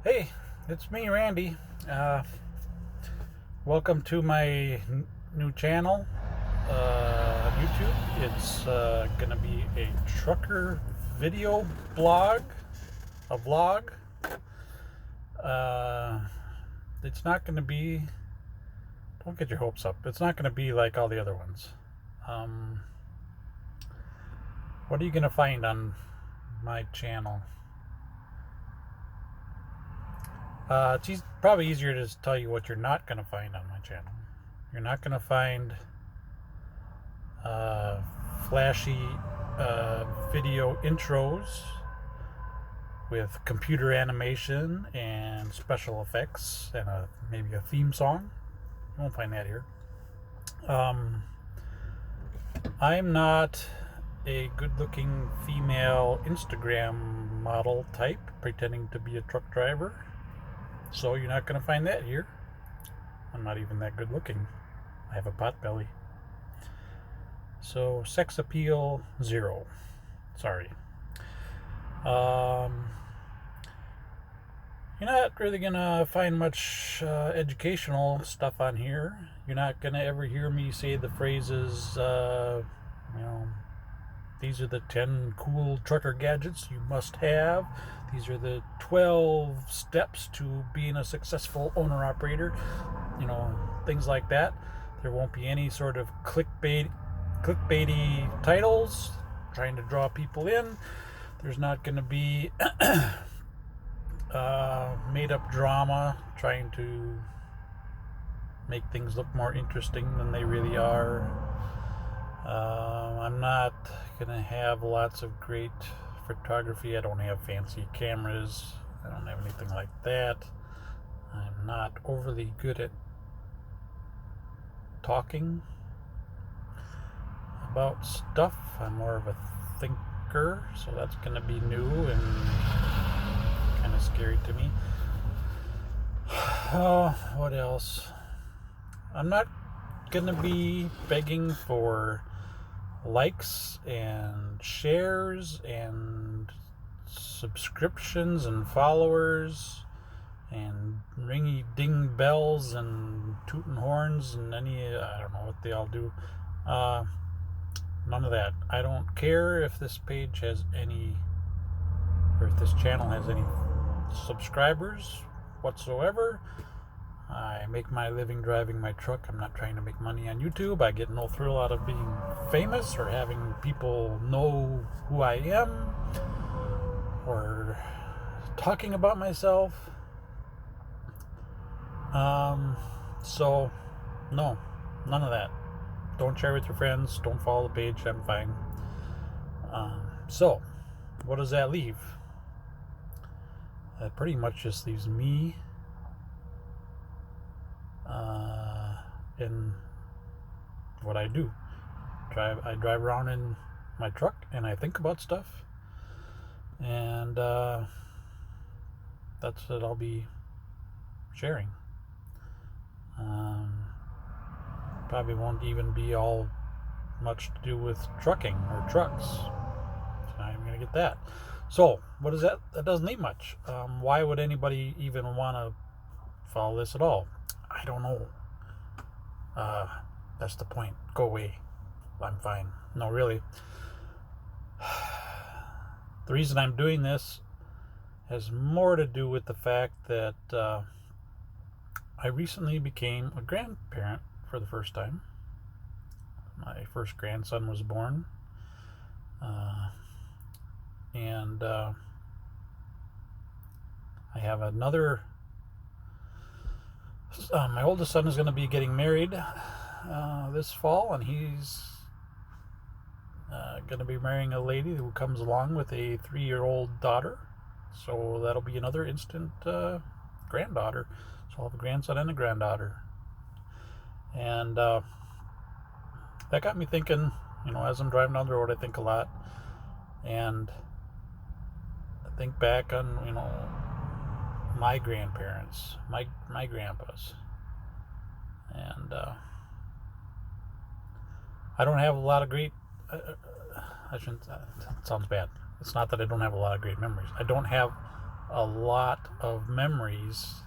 Hey, it's me, Randy. Welcome to my new channel on YouTube. It's going to be a trucker video blog, a vlog. It's not going to be, don't get your hopes up, it's not going to be like all the other ones. What are you going to find on my channel? It's probably easier to just tell you what you're not going to find on my channel. You're not going to find flashy video intros with computer animation and special effects and maybe a theme song. You won't find that here. I'm not a good-looking female Instagram model type pretending to be a truck driver. So you're not going to find that here. I'm not even that good looking. I have a pot belly. So sex appeal, 0. Sorry. You're not really going to find much educational stuff on here. You're not going to ever hear me say the phrases, these are the 10 cool trucker gadgets you must have. These are the 12 steps to being a successful owner-operator. Things like that. There won't be any sort of clickbaity titles trying to draw people in. There's not going to be made-up drama trying to make things look more interesting than they really are. I'm not going to have lots of great photography. I don't have fancy cameras. I don't have anything like that. I'm not overly good at talking about stuff. I'm more of a thinker, so that's going to be new and kind of scary to me. What else? I'm not going to be begging for likes and shares and subscriptions and followers and ringy ding bells and tooting horns and I don't know what they all do. None of that. I don't care if this page has any, or if this channel has any subscribers whatsoever. I make my living driving my truck. I'm not trying to make money on YouTube. I get no thrill out of being famous or having people know who I am or talking about myself. So, no, none of that. Don't share with your friends. Don't follow the page. I'm fine. So, what does that leave? That pretty much just leaves me in what I do. I drive around in my truck and I think about stuff, and that's what I'll be sharing. Probably won't even be all much to do with trucking or trucks. So I'm gonna get that. So what is that? That doesn't need much. Why would anybody even want to follow this at all? I don't know. That's the point. Go away. I'm fine. No, really. The reason I'm doing this has more to do with the fact that I recently became a grandparent for the first time. My first grandson was born. And I have another. My oldest son is going to be getting married this fall, and he's going to be marrying a lady who comes along with a 3-year-old daughter. So that'll be another instant granddaughter. So I'll have a grandson and a granddaughter. And that got me thinking, as I'm driving down the road, I think a lot. And I think back on, my grandparents, my grandpas. And I don't have a lot of great, I shouldn't, that sounds bad. It's not that I don't have a lot of great memories. I don't have a lot of memories.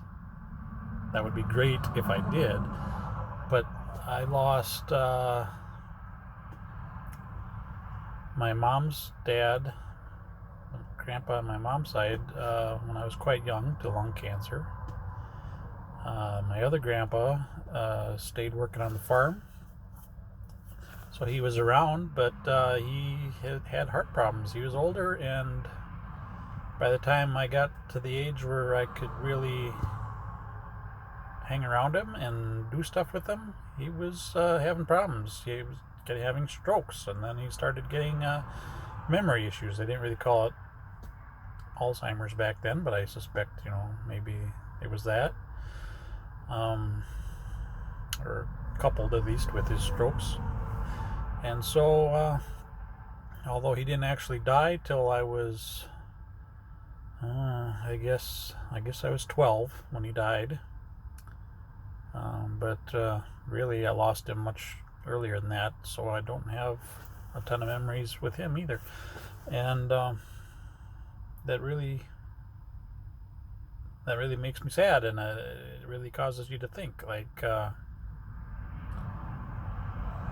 That would be great if I did, but I lost my mom's dad, grandpa on my mom's side, when I was quite young to lung cancer. My other grandpa stayed working on the farm, so he was around, but he had heart problems. He was older, and by the time I got to the age where I could really hang around him and do stuff with him, he was having problems. He was having strokes, and then he started getting memory issues. They didn't really call it Alzheimer's back then, but I suspect, maybe it was that, or coupled at least with his strokes. And so, although he didn't actually die till I was, I guess I was 12 when he died. But really, I lost him much earlier than that, so I don't have a ton of memories with him either. And that really makes me sad, and it really causes you to think, like,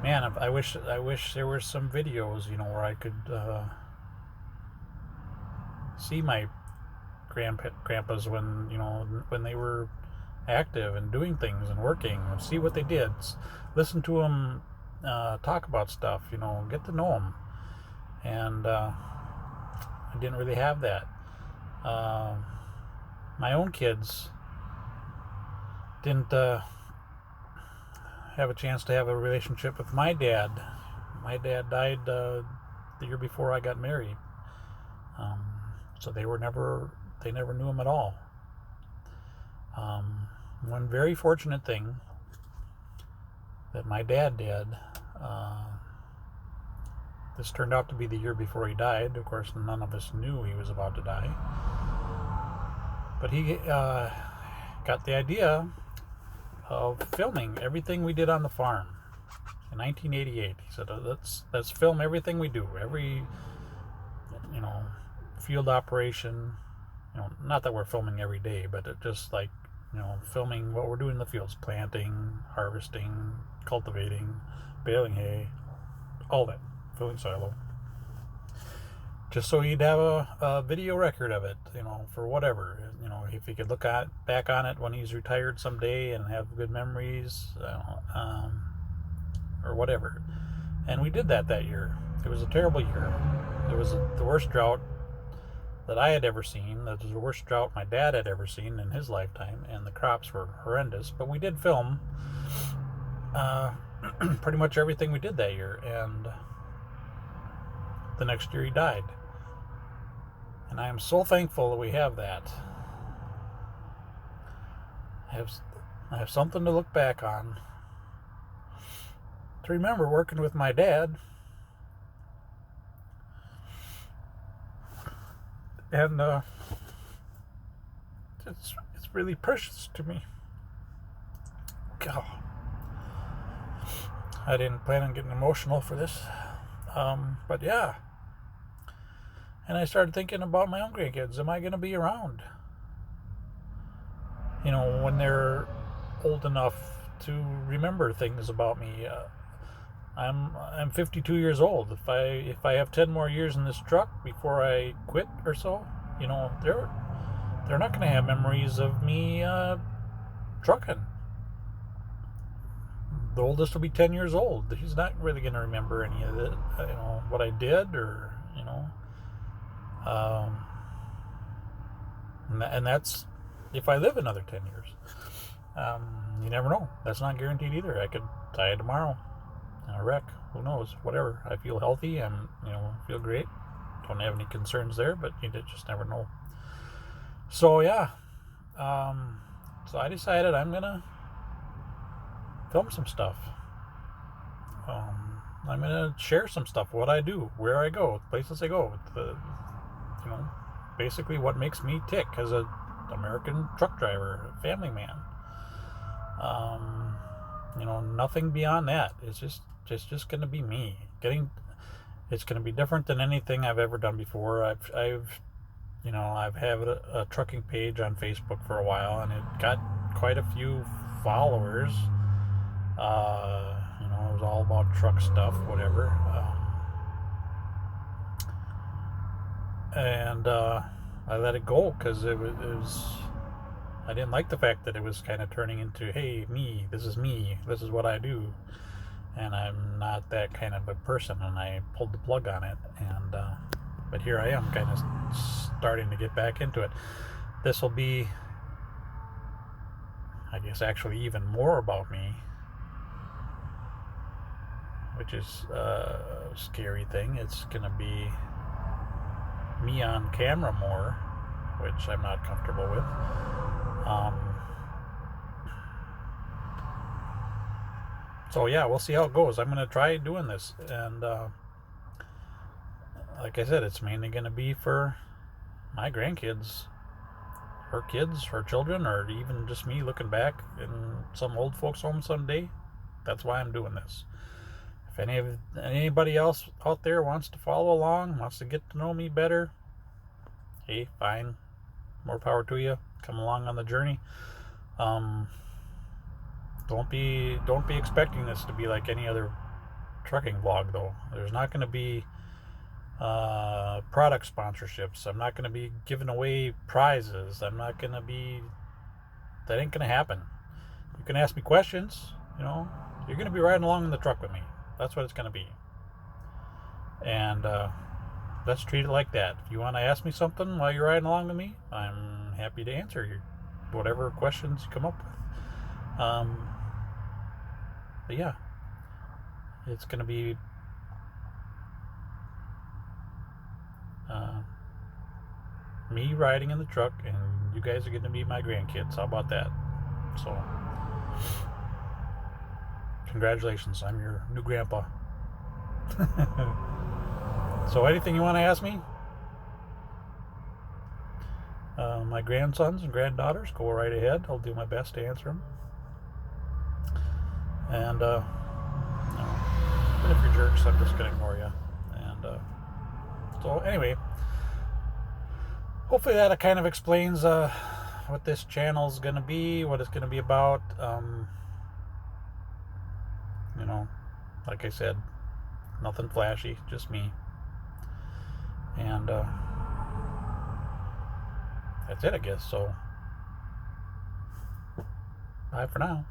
man, I wish there were some videos, where I could see my grandpas when they were active and doing things and working, and see what they did, listen to them talk about stuff, get to know them. And I didn't really have that. My own kids didn't have a chance to have a relationship with my dad. My dad died the year before I got married, so they never knew him at all. One very fortunate thing that my dad did, this turned out to be the year before he died. Of course, none of us knew he was about to die, but he got the idea of filming everything we did on the farm in 1988. He said, let's film everything we do, every field operation. Not that we're filming every day, but it just like, filming what we're doing in the fields, planting, harvesting, cultivating, baling hay, all that, filling silo. Just so he'd have a video record of it, for whatever, if he could look back on it when he's retired someday and have good memories, or whatever. And we did that year. It was a terrible year. It was the worst drought that I had ever seen. That was the worst drought my dad had ever seen in his lifetime, and the crops were horrendous. But we did film pretty much everything we did that year, and the next year he died. And I am so thankful that we have that. I have something to look back on, to remember working with my dad. And it's really precious to me. God, I didn't plan on getting emotional for this, but yeah. And I started thinking about my own grandkids. Am I going to be around? When they're old enough to remember things about me. I'm 52 years old. If I have 10 more years in this truck before I quit or so, they're not going to have memories of me trucking. The oldest will be 10 years old. He's not really going to remember any of it, what I did, or and that's if I live another 10 years. You never know. That's not guaranteed either. I could die tomorrow in a wreck. Who knows? Whatever. I feel healthy and feel great. Don't have any concerns there, but you just never know. So yeah. So I decided I'm gonna film some stuff. I'm gonna share some stuff. What I do, where I go, places I go. Basically what makes me tick as a American truck driver, family man. Nothing beyond that. It's just going to be me. It's going to be different than anything I've ever done before. I've I've had a trucking page on Facebook for a while, and it got quite a few followers. It was all about truck stuff, whatever. And I let it go because I didn't like the fact that it was kind of turning into, hey, me, this is what I do. And I'm not that kind of a person, and I pulled the plug on it. And but here I am, kind of starting to get back into it. This will be, I guess, actually even more about me, which is a scary thing. It's going to be me on camera more, which I'm not comfortable with. So yeah, we'll see how it goes. I'm going to try doing this, and like I said, it's mainly going to be for my grandkids, her kids, her children, or even just me looking back in some old folks' home someday. That's why I'm doing this. If anybody else out there wants to follow along, wants to get to know me better, hey, fine, more power to you. Come along on the journey. Don't be expecting this to be like any other trucking vlog, though. There's not going to be product sponsorships. I'm not going to be giving away prizes. That ain't going to happen. You can ask me questions. You're going to be riding along in the truck with me. That's what it's going to be. And let's treat it like that. If you want to ask me something while you're riding along with me, I'm happy to answer whatever questions you come up with. But yeah, it's going to be me riding in the truck, and you guys are going to be my grandkids. How about that? So, congratulations, I'm your new grandpa. So, anything you want to ask me? My grandsons and granddaughters, go right ahead. I'll do my best to answer them. And even if you're jerks, I'm just going to ignore you. And so, anyway, hopefully that kind of explains what this channel's going to be, what it's going to be about. Like I said, nothing flashy, just me. And that's it, I guess. So, bye for now.